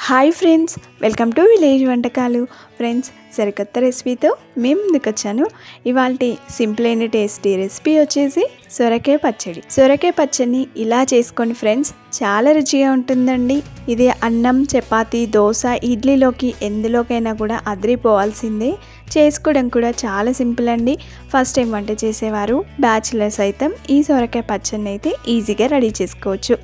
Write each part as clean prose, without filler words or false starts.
Hi friends, welcome to village వంటకాలు. Friends, సరికొత్త రెసిపీతో మేము ముందుకు వచ్చాను. ఇవాళ సింపుల్ అయిన టేస్టీ రెసిపీ వచ్చేసి సొరకాయ పచ్చడి. సొరకాయ పచ్చడిని ఇలా చేసుకోండి ఫ్రెండ్స్, చాలా రుచిగా ఉంటుందండి. ఇది అన్నం, చపాతీ, దోశ, ఇడ్లీలోకి ఎందులోకైనా కూడా అదిరిపోవాల్సిందే. చేసుకోవడం కూడా చాలా సింపుల్ అండి. ఫస్ట్ టైం వంట చేసేవారు, బ్యాచిలర్స్ అయితే ఈ సొరకాయ పచ్చడిని అయితే ఈజీగా రెడీ చేసుకోవచ్చు.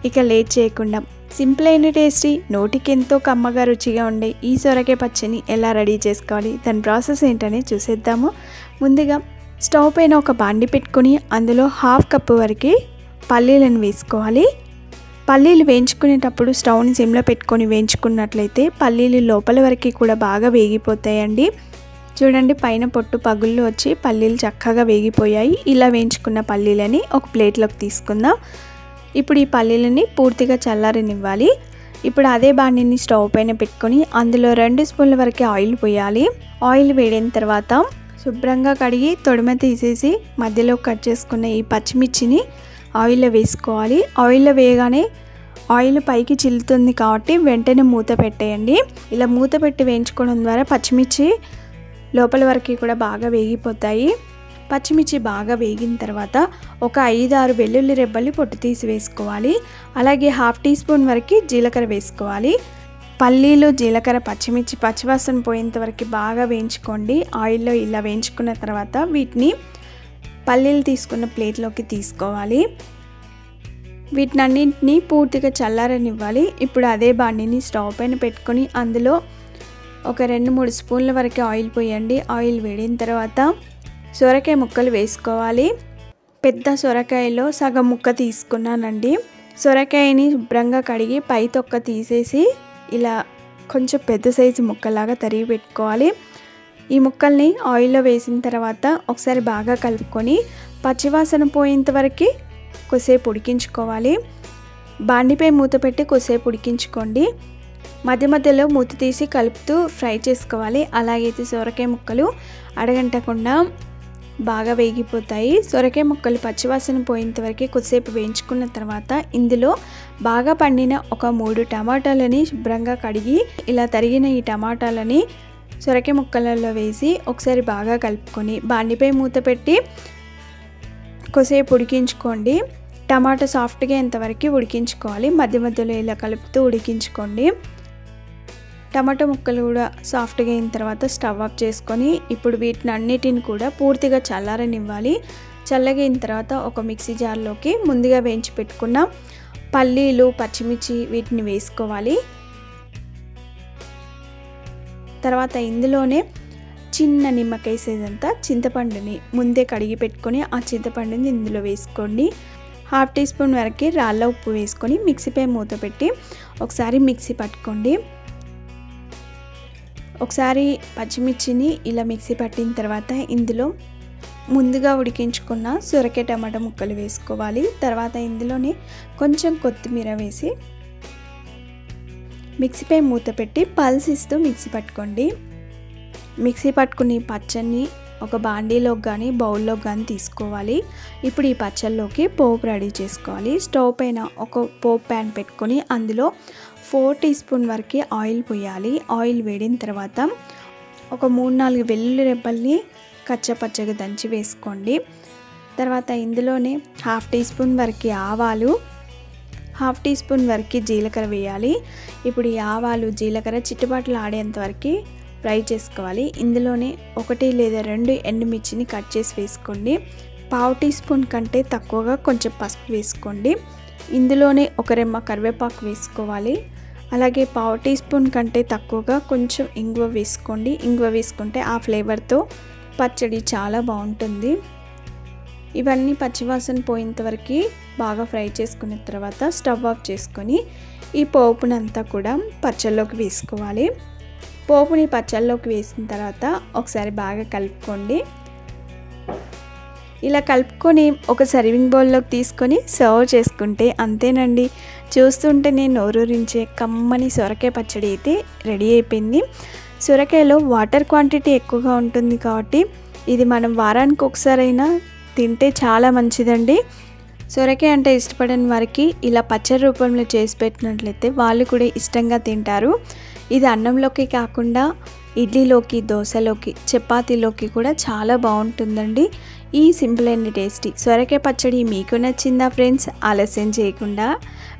ఇక లేట్ చేయకుండా సింపుల్ అయిన టేస్టీ, నోటికి ఎంతో కమ్మగా రుచిగా ఉండే ఈ సొరకాయ పచ్చడిని ఎలా రెడీ చేసుకోవాలి, దాని ప్రాసెస్ ఏంటనే చూసేద్దాము. ముందుగా స్టవ్ పైన ఒక బాండి పెట్టుకొని అందులో 1/2 కప్పు వరకు పల్లీలను వేసుకోవాలి. పల్లీలు వేయించుకునేటప్పుడు స్టవ్ని సిమ్లో పెట్టుకొని వేయించుకున్నట్లయితే పల్లీలు లోపల వరకు కూడా బాగా వేగిపోతాయండి. చూడండి, పైన పొట్టు పగుళ్ళు వచ్చి పల్లీలు చక్కగా వేగిపోయాయి. ఇలా వేయించుకున్న పల్లీలని ఒక ప్లేట్లోకి తీసుకుందాం. ఇప్పుడు ఈ పల్లీలని పూర్తిగా చల్లారనివ్వాలి. ఇప్పుడు అదే బాండిని స్టవ్ పైన పెట్టుకొని అందులో 2 స్పూన్ల వరకు ఆయిల్ పోయాలి. ఆయిల్ వేడిన తర్వాత శుభ్రంగా కడిగి తొడిమ తీసేసి మధ్యలో కట్ చేసుకున్న ఈ పచ్చిమిర్చిని ఆయిల్లో వేసుకోవాలి. ఆయిల్లో వేయగానే ఆయిల్ పైకి చిల్లుతుంది కాబట్టి వెంటనే మూత పెట్టేయండి. ఇలా మూత పెట్టి వేయించుకోవడం ద్వారా పచ్చిమిర్చి లోపల వరకు కూడా బాగా వేగిపోతాయి. పచ్చిమిర్చి బాగా వేగిన తర్వాత ఒక 5-6 వెల్లుల్లి రెబ్బలు పొట్టు తీసి వేసుకోవాలి. అలాగే 1/2 టీ స్పూన్ వరకు జీలకర్ర వేసుకోవాలి. పల్లీలు, జీలకర్ర, పచ్చిమిర్చి పచ్చివాసన పోయేంత వరకు బాగా వేయించుకోండి. ఆయిల్లో ఇలా వేయించుకున్న తర్వాత వీటిని పల్లీలు తీసుకున్న ప్లేట్లోకి తీసుకోవాలి. వీటినన్నింటినీ పూర్తిగా చల్లారనివ్వాలి. ఇప్పుడు అదే బాండిని స్టవ్ పైన పెట్టుకొని అందులో ఒక 2-3 స్పూన్ల వరకు ఆయిల్ పోయండి. ఆయిల్ వేడిన తర్వాత సొరకాయ ముక్కలు వేసుకోవాలి. పెద్ద సొరకాయలో సగం ముక్క తీసుకున్నానండి. సొరకాయని శుభ్రంగా కడిగి పై తొక్క తీసేసి ఇలా కొంచెం పెద్ద సైజు ముక్కలాగా తరిగి పెట్టుకోవాలి. ఈ ముక్కల్ని ఆయిల్లో వేసిన తర్వాత ఒకసారి బాగా కలుపుకొని పచ్చివాసన పోయేంత వరకు కొద్దిసేపు ఉడికించుకోవాలి. బాండిపై మూత పెట్టి కొద్దిసేపు ఉడికించుకోండి. మధ్య మధ్యలో మూత తీసి కలుపుతూ ఫ్రై చేసుకోవాలి. అలాగైతే సొరకాయ ముక్కలు అడగంటకుండా బాగా వేగిపోతాయి. సొరకాయ ముక్కలు పచ్చివాసన పోయేంత వరకు కొద్దిసేపు వేయించుకున్న తర్వాత ఇందులో బాగా పండిన ఒక 3 టమాటాలని శుభ్రంగా కడిగి ఇలా తరిగిన ఈ టమాటాలని సొరకాయ ముక్కలలో వేసి ఒకసారి బాగా కలుపుకొని బాండిపై మూత పెట్టి కొద్దిసేపు ఉడికించుకోండి. టమాటా సాఫ్ట్గా ఎంతవరకు ఉడికించుకోవాలి. మధ్య మధ్యలో ఇలా కలుపుతూ ఉడికించుకోండి. టమాటా ముక్కలు కూడా సాఫ్ట్గా అయిన తర్వాత స్టవ్ ఆఫ్ చేసుకొని ఇప్పుడు వీటిని అన్నిటిని కూడా పూర్తిగా చల్లారనివ్వాలి. చల్లగా అయిన తర్వాత ఒక మిక్సీ జార్లోకి ముందుగా వేయించి పెట్టుకున్న పల్లీలు, పచ్చిమిర్చి వీటిని వేసుకోవాలి. తర్వాత ఇందులోనే చిన్న నిమ్మకాయ సైజ్ అంతా చింతపండుని ముందే కడిగి పెట్టుకొని ఆ చింతపండుని ఇందులో వేసుకోండి. 1/2 టీ స్పూన్ వరకు రాళ్ళ ఉప్పు వేసుకొని మిక్సీపై మూత పెట్టి ఒకసారి మిక్సీ పట్టుకోండి. ఒకసారి పచ్చిమిర్చిని ఇలా మిక్సీ పట్టిన తర్వాత ఇందులో ముందుగా ఉడికించుకున్న సొరకాయ టమాటా ముక్కలు వేసుకోవాలి. తర్వాత ఇందులోనే కొంచెం కొత్తిమీర వేసి మిక్సీపై మూత పెట్టి పల్స్ ఇస్తూ మిక్సీ పట్టుకోండి. మిక్సీ పట్టుకుని పచ్చడిని ఒక బాండీలోకి కానీ బౌల్లోకి కానీ తీసుకోవాలి. ఇప్పుడు ఈ పచ్చళ్ళలోకి పోపు రెడీ చేసుకోవాలి. స్టవ్ పైన ఒక పోపు ప్యాన్ పెట్టుకొని అందులో 4 టీ స్పూన్ వరకు ఆయిల్ పోయాలి. ఆయిల్ వేడిన తర్వాత ఒక 3-4 వెల్లుల్లి రెబ్బల్ని కచ్చపచ్చగా దంచి వేసుకోండి. తర్వాత ఇందులోనే 1/2 టీ స్పూన్ వరకు ఆవాలు, 1/2 టీ స్పూన్ వరకు జీలకర్ర వేయాలి. ఇప్పుడు ఈ ఆవాలు, జీలకర్ర చిట్టుబాట్లు ఆడేంత వరకు ఫ్రై చేసుకోవాలి. ఇందులోనే 1 లేదా 2 ఎండుమిర్చిని కట్ చేసి వేసుకోండి. 1/2 టీ స్పూన్ కంటే తక్కువగా కొంచెం పసుపు వేసుకోండి. ఇందులోనే ఒక రెమ్మ కరివేపాకు వేసుకోవాలి. అలాగే 1/2 టీ స్పూన్ కంటే తక్కువగా కొంచెం ఇంగువ వేసుకోండి. ఇంగువ వేసుకుంటే ఆ ఫ్లేవర్తో పచ్చడి చాలా బాగుంటుంది. ఇవన్నీ పచ్చివాసన పోయేంత వరకు బాగా ఫ్రై చేసుకున్న తర్వాత స్టవ్ ఆఫ్ చేసుకొని ఈ పోపునంతా కూడా పచ్చళ్ళలోకి వేసుకోవాలి. పోపుని పచ్చళ్ళలోకి వేసిన తర్వాత ఒకసారి బాగా కలుపుకోండి. ఇలా కలుపుకొని ఒక సర్వింగ్ బౌల్లోకి తీసుకొని సర్వ్ చేసుకుంటే అంతేనండి. చూస్తుంటేనే నోరూరించే కమ్మని సొరకాయ పచ్చడి అయితే రెడీ అయిపోయింది. సొరకాయలో వాటర్ క్వాంటిటీ ఎక్కువగా ఉంటుంది కాబట్టి ఇది మనం వారానికి ఒకసారైనా తింటే చాలా మంచిదండి. సొరకాయ అంటే ఇష్టపడని వారికి ఇలా పచ్చడి రూపంలో చేసి పెట్టినట్లయితే వాళ్ళు కూడా ఇష్టంగా తింటారు. ఇది అన్నంలోకి కాకుండా ఇడ్లీలోకి, దోశలోకి, చపాతీలోకి కూడా చాలా బాగుంటుందండి. ఈ సింపుల్ అండ్ టేస్టీ సొరకాయ పచ్చడి మీకు నచ్చిందా ఫ్రెండ్స్? ఆలస్యం చేయకుండా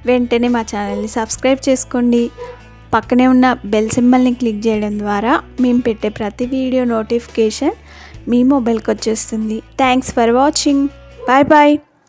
వెంటనే మా ఛానల్ని సబ్స్క్రైబ్ చేసుకోండి. పక్కనే ఉన్న బెల్ సింబల్ని క్లిక్ చేయడం ద్వారా మేము పెట్టే ప్రతి వీడియో నోటిఫికేషన్ మీ మొబైల్కి వచ్చేస్తుంది. Thanks for watching. Bye bye.